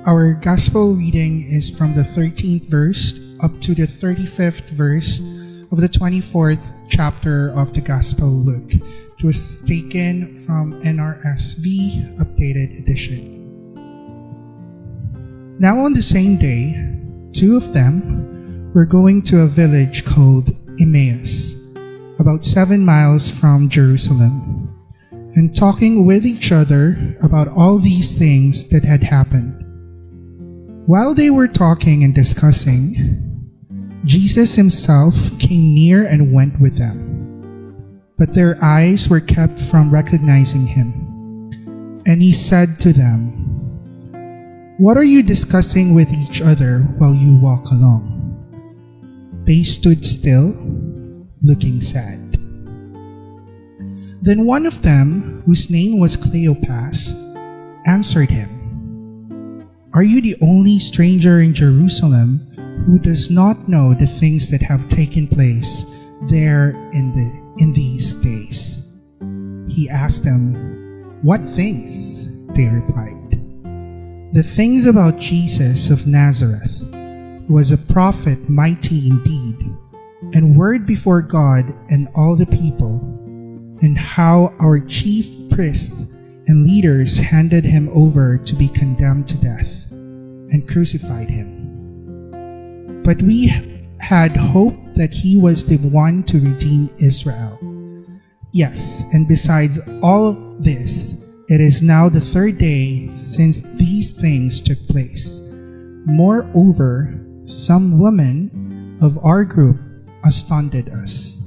Our gospel reading is from the 13th verse up to the 35th verse of the 24th chapter of the Gospel Luke. It was taken from NRSV Updated Edition. Now on the same day, two of them were going to a village called Emmaus, about 7 miles from Jerusalem, and talking with each other about all these things that had happened. While they were talking and discussing, Jesus himself came near and went with them. But their eyes were kept from recognizing him. And he said to them, "What are you discussing with each other while you walk along?" They stood still, looking sad. Then one of them, whose name was Cleopas, answered him, "Are you the only stranger in Jerusalem who does not know the things that have taken place there in these days?" He asked them, "What things?" They replied, "The things about Jesus of Nazareth, who was a prophet mighty indeed, and word before God and all the people, and how our chief priests and leaders handed him over to be condemned to death and crucified him. But we had hoped that he was the one to redeem Israel. Yes, and besides all this, it is now the third day since these things took place. Moreover, some women of our group astounded us.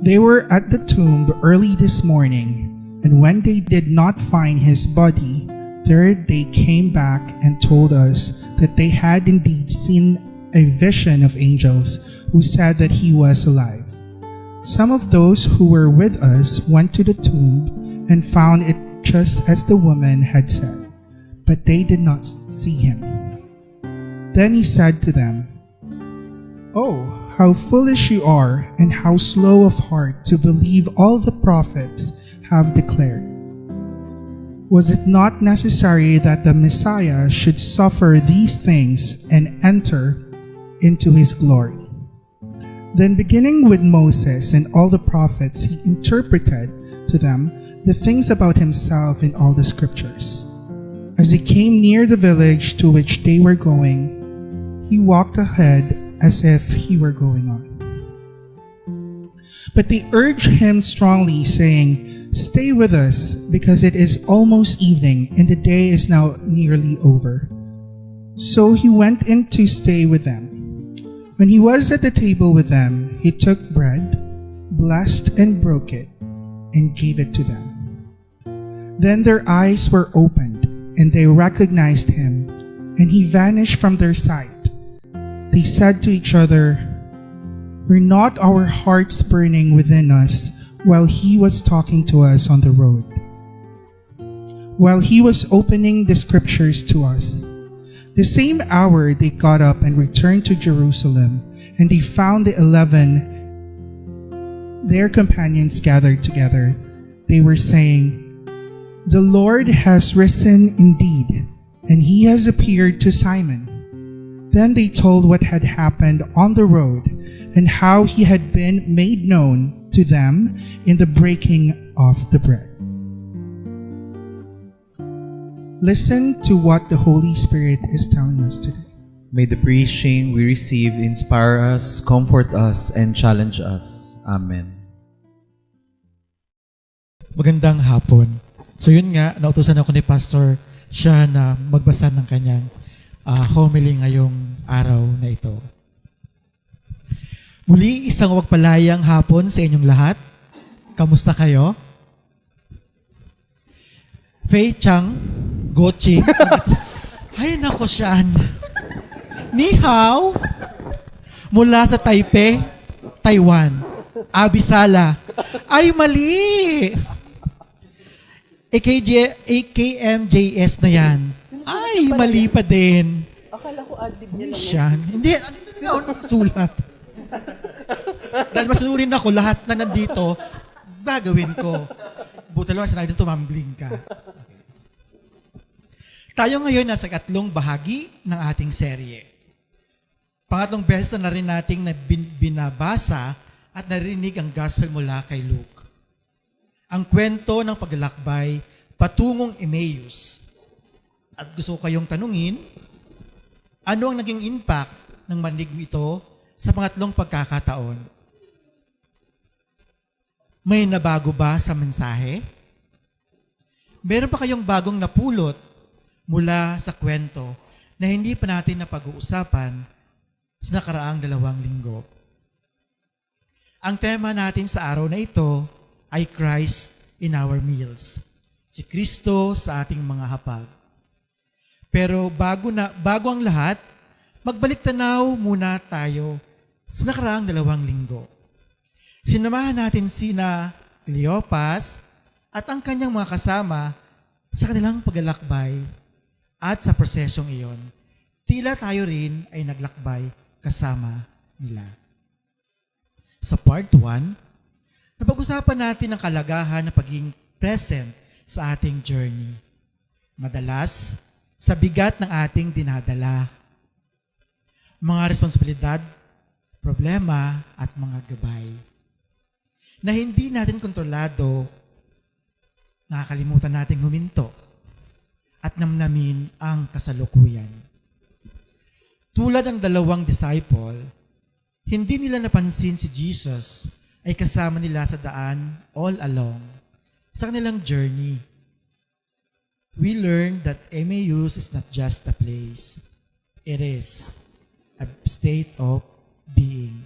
They were at the tomb early this morning, and when they did not find his body, there they came back and told us that they had indeed seen a vision of angels who said that he was alive. Some of those who were with us went to the tomb and found it just as the woman had said, but they did not see him." Then he said to them, "Oh, how foolish you are, and how slow of heart to believe all the prophets have declared. Was it not necessary that the Messiah should suffer these things and enter into his glory?" Then beginning with Moses and all the prophets, he interpreted to them the things about himself in all the scriptures. As he came near the village to which they were going, he walked ahead as if he were going on. But they urged him strongly, saying, "Stay with us, because it is almost evening, and the day is now nearly over." So he went in to stay with them. When he was at the table with them, he took bread, blessed and broke it, and gave it to them. Then their eyes were opened, and they recognized him, and he vanished from their sight. They said to each other, "Were not our hearts burning within us while he was talking to us on the road, while he was opening the scriptures to us?" The same hour they got up and returned to Jerusalem, and they found the 11, their companions, gathered together. They were saying, "The Lord has risen indeed, and he has appeared to Simon." Then they told what had happened on the road and how he had been made known to them in the breaking of the bread. Listen to what the Holy Spirit is telling us today. May the preaching we receive inspire us, comfort us, and challenge us. Amen. Magandang hapon. So yun nga, nautusan ako ni Pastor siya na magbasa ng kanyang homily ngayong araw na ito. Muli, isang wagpalayang hapon sa inyong lahat. Kamusta kayo? Fei Chang, Go Ching. Ay, nako siyan. Ni hao. Mula sa Taipei, Taiwan. Abisala. Ay, mali. AKMJS na yan. Ay, mali pa din. Akala ko adlib niya lang. Siyan. Hindi, sulat. Dahil masunurin ako, lahat na nandito, gagawin ko. Buta lang sa dito, tumambling ka. Tayo ngayon nasa ikatlong bahagi ng ating serye. Pangatlong beses na rin nating binabasa at narinig ang gospel mula kay Luke. Ang kwento ng paglalakbay patungong Emmaus. At gusto ko kayong tanungin, ano ang naging impact ng manig ito sa pangatlong pagkakataon? May nabago ba sa mensahe? Meron pa kayong bagong napulot mula sa kwento na hindi pa natin napag-uusapan sa nakaraang 2 linggo? Ang tema natin sa araw na ito ay Christ in our meals. Si Kristo sa ating mga hapag. Pero bago ang lahat, magbalik tanaw muna tayo sa nakaraang 2 linggo. Sinamahan natin sina Cleopas at ang kanyang mga kasama sa kanilang paglalakbay at sa prosesyong iyon. Tila tayo rin ay naglakbay kasama nila. Sa part 1, napag-usapan natin ang kalagahan ng pagiging present sa ating journey. Madalas, sa bigat ng ating dinadala, mga responsibilidad, problema, at mga gabay na hindi natin kontrolado, nakakalimutan nating huminto at namnamin ang kasalukuyan. Tulad ng 2 disciple, hindi nila napansin si Jesus ay kasama nila sa daan all along sa kanilang journey. We learned that Emmaus is not just a place. It is a state of being.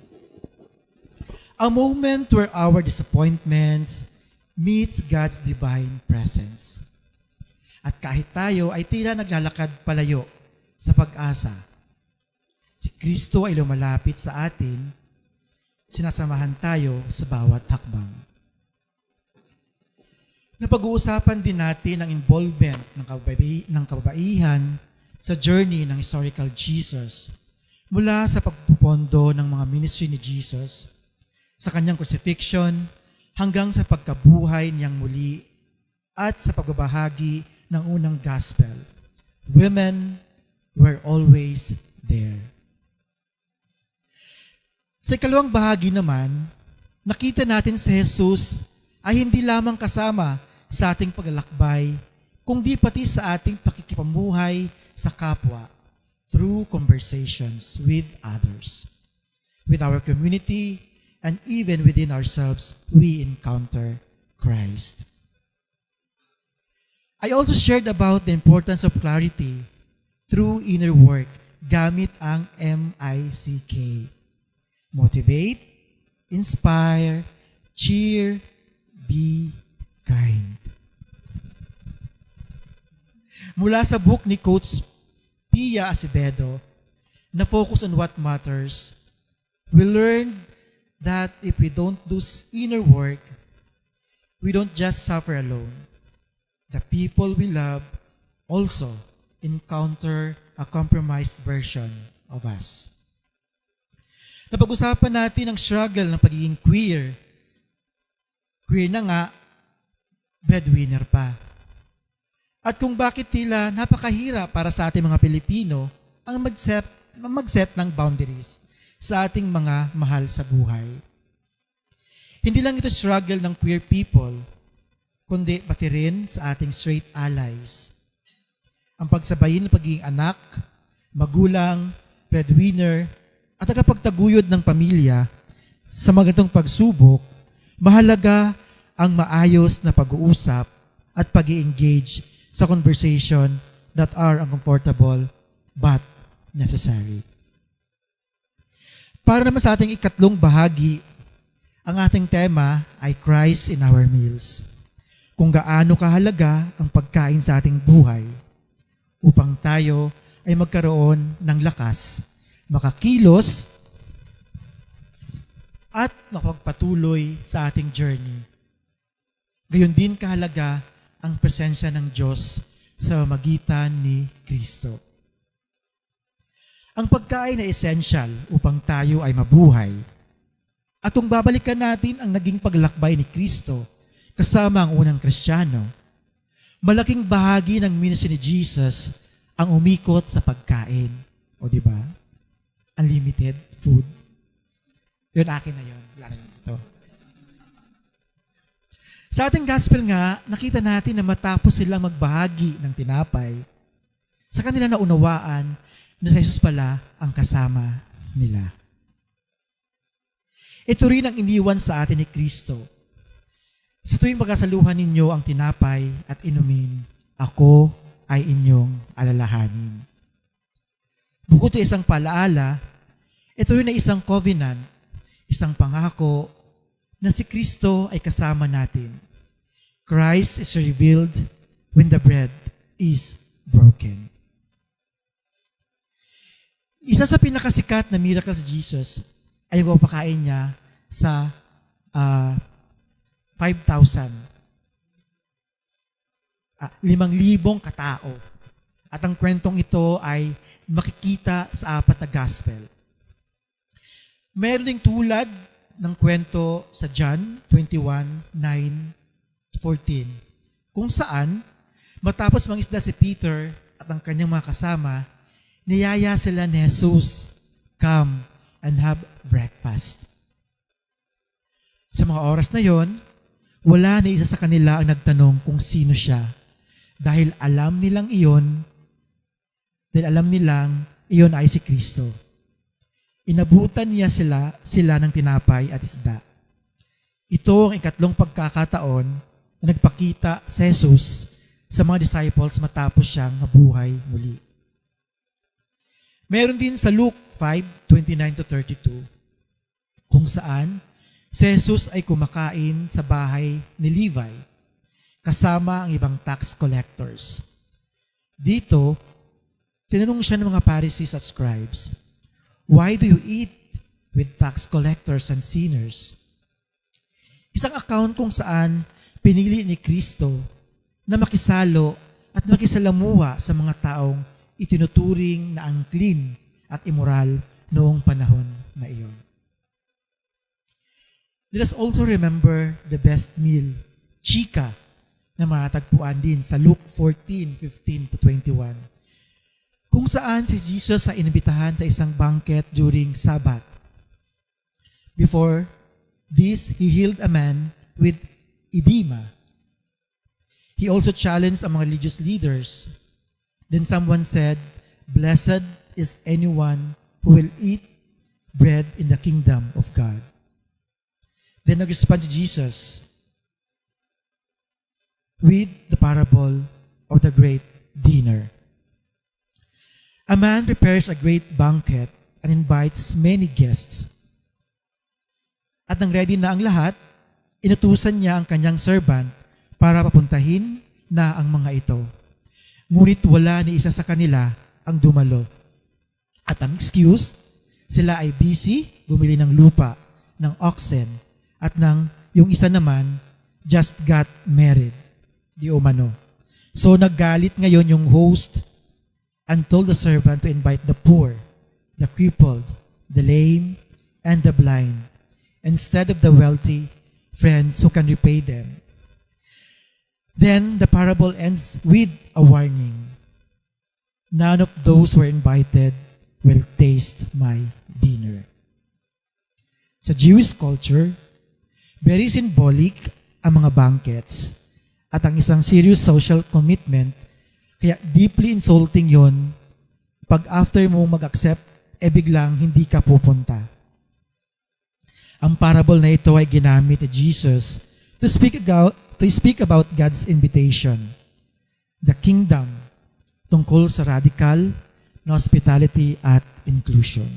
A moment where our disappointments meets God's divine presence. At kahit tayo ay tila naglalakad palayo sa pag-asa, si Kristo ay lumalapit sa atin, sinasamahan tayo sa bawat hakbang. Napag-uusapan din natin ang involvement ng kababaihan sa journey ng historical Jesus mula sa pagpupondo ng mga ministry ni Jesus sa kanyang crucifixion hanggang sa pagkabuhay niyang muli at sa pagbabahagi ng unang gospel. Women were always there. Sa ikalawang bahagi naman, nakita natin si Jesus ay hindi lamang kasama sa ating paglalakbay, kundi pati sa ating pakikipamuhay sa kapwa through conversations with others. With our community, and even within ourselves, we encounter Christ. I also shared about the importance of clarity through inner work gamit ang MICK. Motivate, inspire, cheer, be kind. Mula sa book ni Coach Pia Acevedo, na focus on what matters, we learned that if we don't do inner work, we don't just suffer alone. The people we love also encounter a compromised version of us. Napag-usapan natin ang struggle ng pagiging queer. Queer na nga, breadwinner pa. At kung bakit tila napakahirap para sa ating mga Pilipino ang mag-set ng boundaries sa ating mga mahal sa buhay. Hindi lang ito struggle ng queer people, kundi pati rin sa ating straight allies. Ang pagsabayin ng pagiging anak, magulang, breadwinner, at tagapagtaguyod ng pamilya sa mga ganitong pagsubok, mahalaga ang maayos na pag-uusap at pag-i-engage sa conversation that are uncomfortable but necessary. Para naman sa ating ikatlong bahagi, ang ating tema ay Christ in our meals. Kung gaano kahalaga ang pagkain sa ating buhay upang tayo ay magkaroon ng lakas, makakilos, at makapagpatuloy sa ating journey. Gayon din kahalaga ang presensya ng Diyos sa magitan ni Kristo. Ang pagkain ay essential upang tayo ay mabuhay. At kung babalikan natin ang naging paglakbay ni Kristo kasama ang unang Kristiyano, malaking bahagi ng ministry ni Jesus ang umikot sa pagkain. O di ba? Unlimited food. Yun, akin na yun. Wala na yun ito. Sa ating gospel nga, nakita natin na matapos silang magbahagi ng tinapay, sa kanila naunawaan na si Jesus pala ang kasama nila. Ito rin ang iniwan sa atin ni Kristo. Sa tuwing pagkasaluhan ninyo ang tinapay at inumin, ako ay inyong alalahanin. Bukod sa isang palaala, ito rin ay isang covenant, isang pangako na si Kristo ay kasama natin. Christ is revealed when the bread is broken. Isa sa pinakasikat na miracle sa Jesus ay yung pagpakain niya sa 5,000. 5,000 katao. At ang kwentong ito ay makikita sa 4 na gospel. Meron ding tulad ng kwento sa John 21:9-14, kung saan matapos mangisda si Peter at ang kanyang mga kasama, niyaya sila ni Jesus, "Come and have breakfast." Sa mga oras na yon, wala na isa sa kanila ang nagtanong kung sino siya dahil alam nilang iyon ay si Kristo. Inabutan niya sila ng tinapay at isda. Ito ang ikatlong pagkakataon na nagpakita si Jesus sa mga disciples matapos siyang mabuhay muli. Meron din sa Luke 5:29-32 kung saan si Jesus ay kumakain sa bahay ni Levi kasama ang ibang tax collectors. Dito, tinanong siya ng mga Pharisees at scribes, "Why do you eat with tax collectors and sinners?" Isang account kung saan pinili ni Kristo na makisalo at makisalamuha sa mga taong itinuturing na unclean at immoral noong panahon na iyon. Let us also remember the best meal, chika, na matatagpuan din sa Luke 14:15-21, kung saan si Jesus ay inibitahan sa isang banquet during Sabbath. Before this, he healed a man with edema. He also challenged ang mga religious leaders. Then someone said, "Blessed is anyone who will eat bread in the kingdom of God." Then nag-respond si Jesus with the parable of the great dinner. A man prepares a great banquet and invites many guests. At nang ready na ang lahat, inutusan niya ang kanyang servant para papuntahin na ang mga ito. Ngunit wala ni isa sa kanila ang dumalo. At ang excuse, sila ay busy bumili ng lupa, ng oxen, at yung isa naman just got married. Di umano. So naggalit ngayon yung host and told the servant to invite the poor, the crippled, the lame, and the blind, instead of the wealthy friends who can repay them. Then the parable ends with a warning. None of those who are invited will taste my dinner. Sa Jewish culture, very symbolic ang mga banquets at ang isang serious social commitment, kaya deeply insulting yon pag after mo mag-accept, biglang hindi ka pupunta. Ang parable na ito ay ginamit ni Jesus to speak about God's invitation, the kingdom, tungkol sa radical na hospitality at inclusion.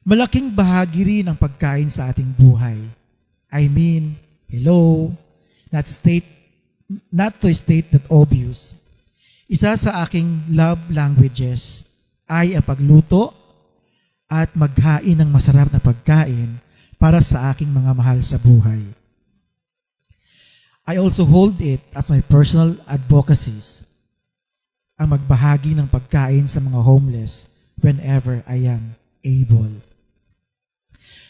Malaking bahagi rin ang pagkain sa ating buhay. I mean, hello, not to state that obvious. Isa sa aking love languages ay ang pagluto at maghain ng masarap na pagkain para sa aking mga mahal sa buhay. I also hold it as my personal advocacies, ang magbahagi ng pagkain sa mga homeless whenever I am able.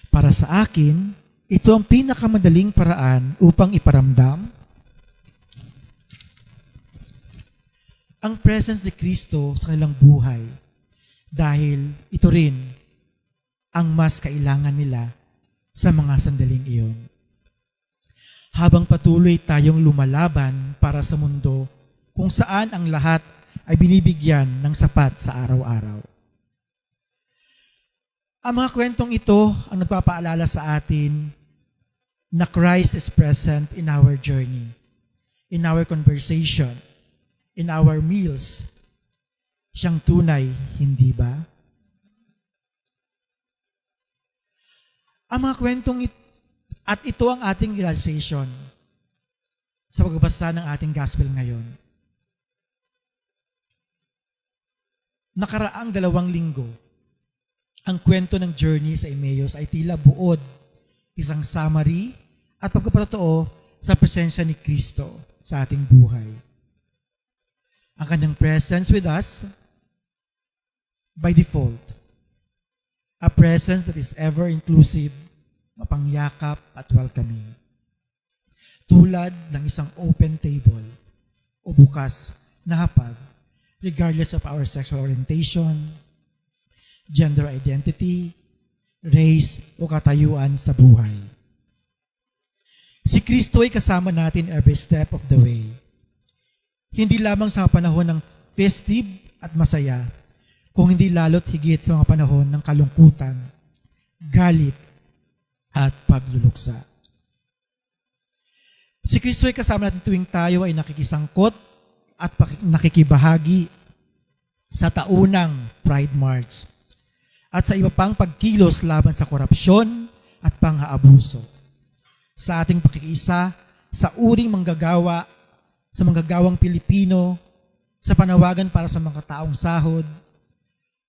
Para sa akin, ito ang pinakamadaling paraan upang iparamdam ang presence ni Kristo sa kanilang buhay dahil ito rin ang mas kailangan nila sa mga sandaling iyon. Habang patuloy tayong lumalaban para sa mundo kung saan ang lahat ay binibigyan ng sapat sa araw-araw. Ang mga kwentong ito ang nagpapaalala sa atin na Christ is present in our journey, in our conversation, in our meals. Siyang tunay, hindi ba? Ang mga kwentong at ito ang ating realization sa pagbabasa ng ating gospel ngayon. Nakaraang 2 linggo, ang kwento ng journey sa Emmaus ay tila buod, isang summary at pagkapatotoo sa presensya ni Kristo sa ating buhay. Ang kanyang presence with us by default. A presence that is ever-inclusive, mapangyakap at welcoming. Tulad ng isang open table o bukas na hapag, regardless of our sexual orientation, gender identity, race o katayuan sa buhay. Si Kristo ay kasama natin every step of the way. Hindi lamang sa panahon ng festive at masaya, kung hindi lalo't higit sa mga panahon ng kalungkutan, galit, at pagluluksa. Si Kristo ay kasama natin tuwing tayo ay nakikisangkot at nakikibahagi sa taunang Pride March at sa iba pang pagkilos laban sa korupsyon at pang-aabuso. Sa ating pakikiisa sa uring manggagawa, sa manggagawang Pilipino, sa panawagan para sa mga taong sahod,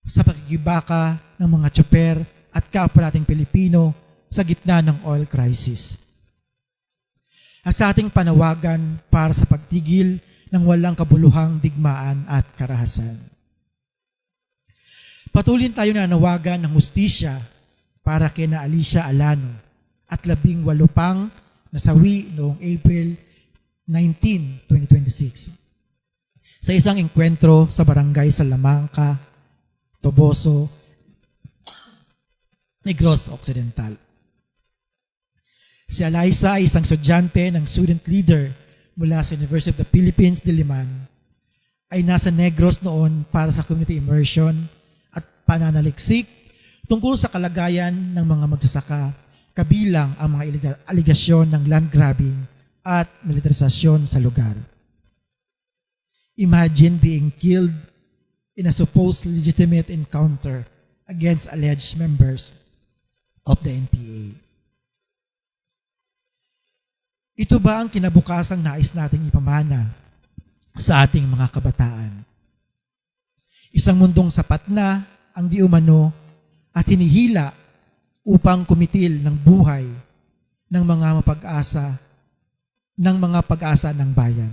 sa pakikibaka ng mga tsoper at kapwa nating Pilipino sa gitna ng oil crisis. At sa ating panawagan para sa pagtigil ng walang kabuluhang digmaan at karahasan. Patuloy tayo na nanawagan ng hustisya para kina Alicia Alano at 18 pang nasawi noong April 19, 2026 sa isang engkwentro sa barangay Salamanca, Toboso, Negros Occidental. Si Eliza ay isang estudyante ng student leader mula sa University of the Philippines, Diliman, ay nasa Negros noon para sa community immersion at pananaliksik tungkol sa kalagayan ng mga magsasaka, kabilang ang mga aligasyon ng land grabbing at militarisasyon sa lugar. Imagine being killed in a supposed legitimate encounter against alleged members of the NPA. Ito ba ang kinabukasang nais nating ipamana sa ating mga kabataan? Isang mundong sapat na ang di umano at hinihila upang kumitil ng buhay ng mga pag-asa ng bayan.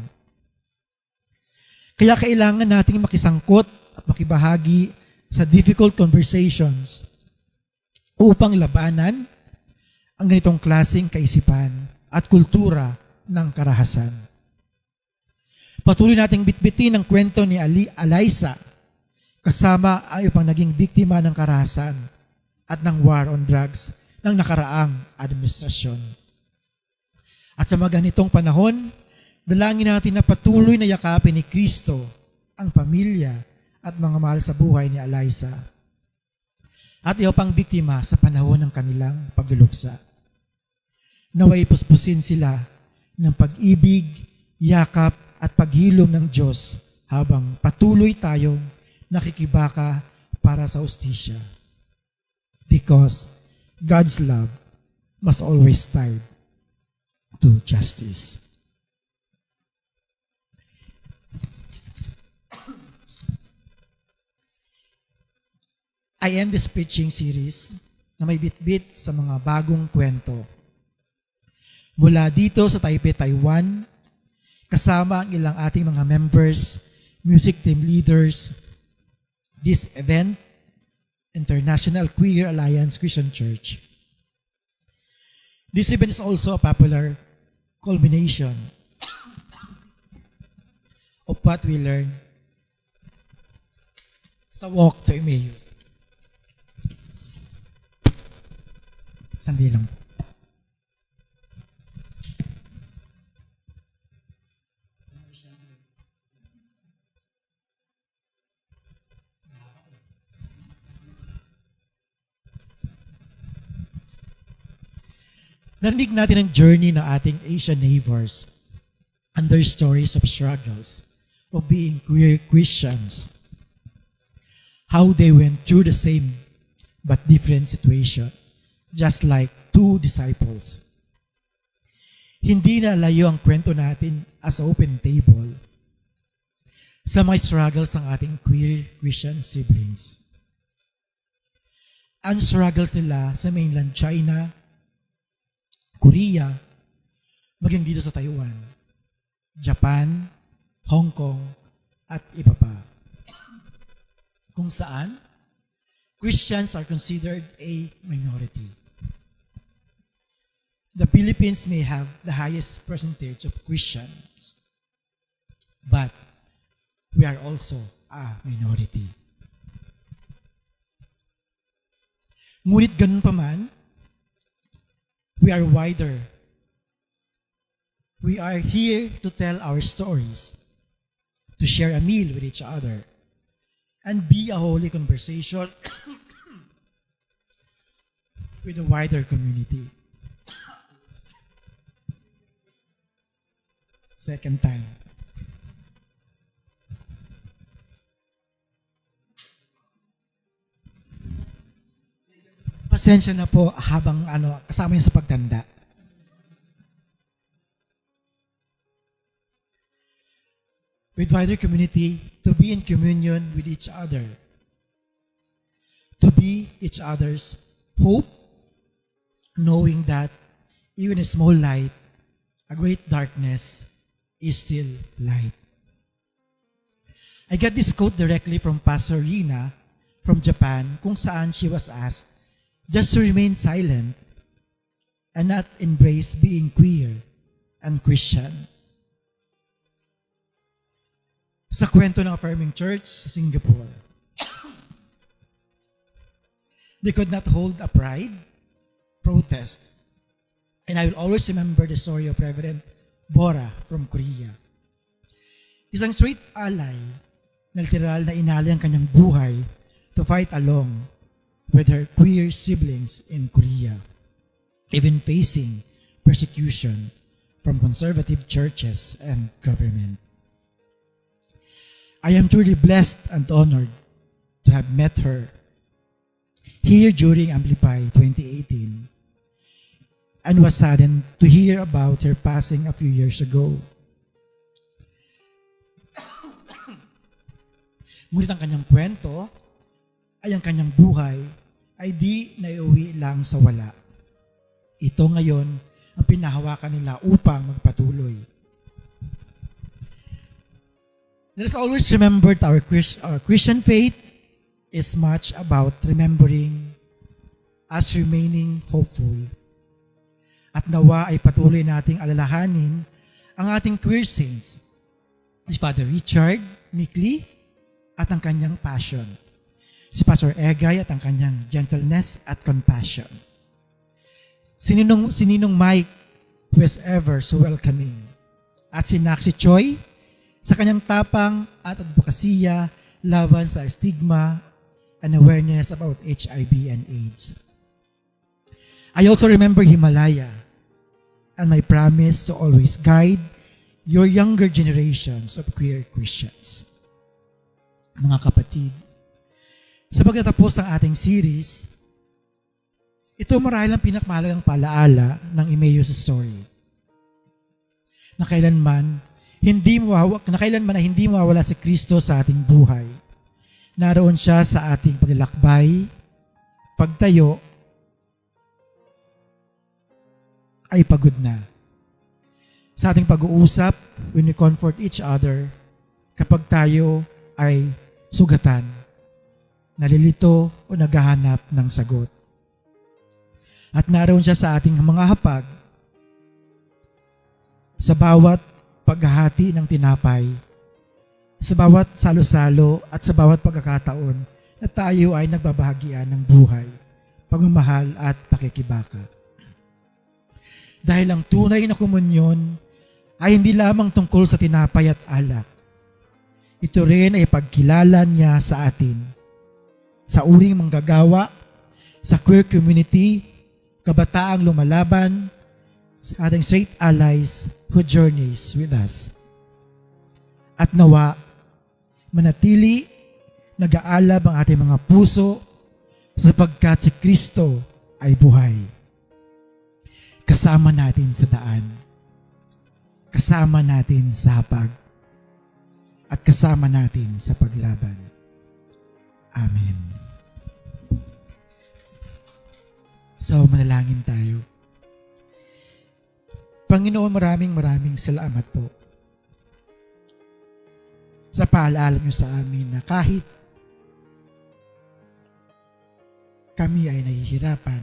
Kaya kailangan nating makisangkot at makibahagi sa difficult conversations upang labanan ang ganitong klaseng kaisipan at kultura ng karahasan. Patuloy nating bitbitin ang kwento ni Eliza kasama ang ibang naging biktima ng karahasan at ng war on drugs ng nakaraang administrasyon. At sa mga ganitong panahon, dalangin natin na patuloy na yakapin ni Kristo ang pamilya at mga mahal sa buhay ni Eliza at iba pang biktima sa panahon ng kanilang pagluluksa. Naway puspusin sila ng pag-ibig, yakap at paghilom ng Diyos habang patuloy tayong nakikibaka para sa hustisya. Because God's love must always tied to justice. I end this preaching series na may bit-bit sa mga bagong kwento. Mula dito sa Taipei, Taiwan, kasama ang ilang ating mga members, music team leaders, this event, International Queer Alliance Christian Church. This event is also a popular culmination of what we learned sa walk to Emmaus. Sandali lang po. Narinig natin ang journey ng ating Asian neighbors and their stories of struggles of being queer Christians. How they went through the same but different situation, just like two disciples. Hindi na layo ang kwento natin as open table sa mga struggles ng ating queer Christian siblings. Ang struggles nila sa mainland China, Korea, maging dito sa Taiwan, Japan, Hong Kong, at iba pa. Kung saan, Christians are considered a minority. The Philippines may have the highest percentage of Christians, but we are also a minority. Ngunit ganun pa man, we are wider. We are here to tell our stories, to share a meal with each other, and be a holy conversation with a wider community. Second time. Pasensya na po habang kasama yun sa pagtanda. With wider community, to be in communion with each other, to be each other's hope, knowing that even a small light, a great darkness, is still light. I got this quote directly from Pastor Rina from Japan, kung saan she was asked just to remain silent and not embrace being queer and Christian. Sa kwento ng Affirming Church sa Singapore, they could not hold a pride protest. And I will always remember the story of Reverend Bora from Korea. Isang straight ally na literal na inali ang kanyang buhay to fight along with her queer siblings in Korea, even facing persecution from conservative churches and government. I am truly blessed and honored to have met her here during Amplify 2018 and was saddened to hear about her passing a few years ago. Ngunit ang kanyang kwento ay ang kanyang buhay ay di naiuwi lang sa wala. Ito ngayon ang pinahawakan nila upang magpatuloy. Let us always remember that our Christian faith is much about remembering us remaining hopeful. At nawa ay patuloy nating alalahanin ang ating queer saints, si Father Richard Mickley at ang kanyang passion, si Pastor Egay at ang kanyang gentleness at compassion, si Ninong Mike who is ever so welcoming, at si Naxi Choi sa kanyang tapang at advokasya laban sa stigma and awareness about HIV and AIDS. I also remember Himalaya and my promise to always guide your younger generations of queer Christians. Mga kapatid, sa pagtatapos ng ating series, ito marahil ang pinakamahalagang paalaala ng Emmaus story. Na kailanman na hindi mawawala si Kristo sa ating buhay. Naroon siya sa ating paglalakbay, pagtayo, ay pagod na. Sa ating pag-uusap, when we comfort each other, kapag tayo ay sugatan, nalilito o naghahanap ng sagot. At naroon siya sa ating mga hapag, sa bawat paghahati ng tinapay, sa bawat salo-salo at sa bawat pagkakataon na tayo ay nagbabahagian ng buhay, pagmamahal at pakikibaka. Dahil ang tunay na komunyon ay hindi lamang tungkol sa tinapay at alak. Ito rin ay pagkilala niya sa atin, sa uring manggagawa, sa queer community, kabataang lumalaban, sa ating straight allies who journeys with us. At nawa, manatili, nag-aalab ang ating mga puso sapagkat si Kristo ay buhay. Kasama natin sa daan, kasama natin sa hapag, at kasama natin sa paglaban. Amen. So, manalangin tayo. Panginoon, maraming salamat po sa paalala niyo sa amin na kahit kami ay nahihirapan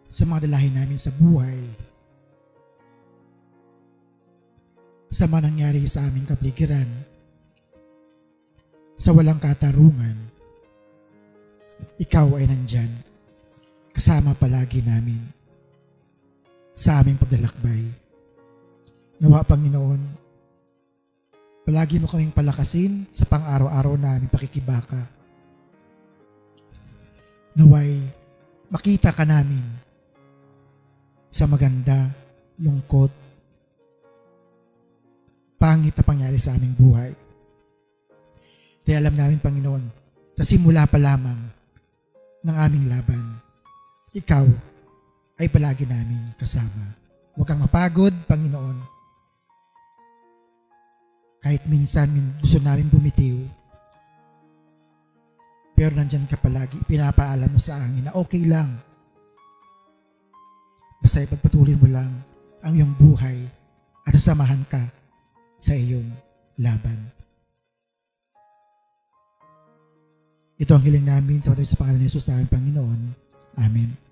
sa mga dalahin namin sa buhay, sa mga nangyari sa aming kapaligiran, sa walang katarungan, ikaw ay nandyan, kasama palagi namin sa aming paglalakbay. Nawa, Panginoon, palagi mo kaming palakasin sa pang-araw-araw namin pakikibaka. Naway, makita ka namin sa maganda, lungkot, pangit na pangyari sa aming buhay. Dahil alam namin, Panginoon, sa simula pa lamang ng aming laban, ikaw ay palagi namin kasama. Huwag kang mapagod, Panginoon. Kahit minsan gusto namin bumitiw, pero nandyan ka palagi, pinapaalam mo sa amin na okay lang. Basta ipagpatuloy mo lang ang iyong buhay at sasamahan ka sa iyong laban. Ito ang hiling namin sa pangalan ni Jesus namin, Panginoon. Amen.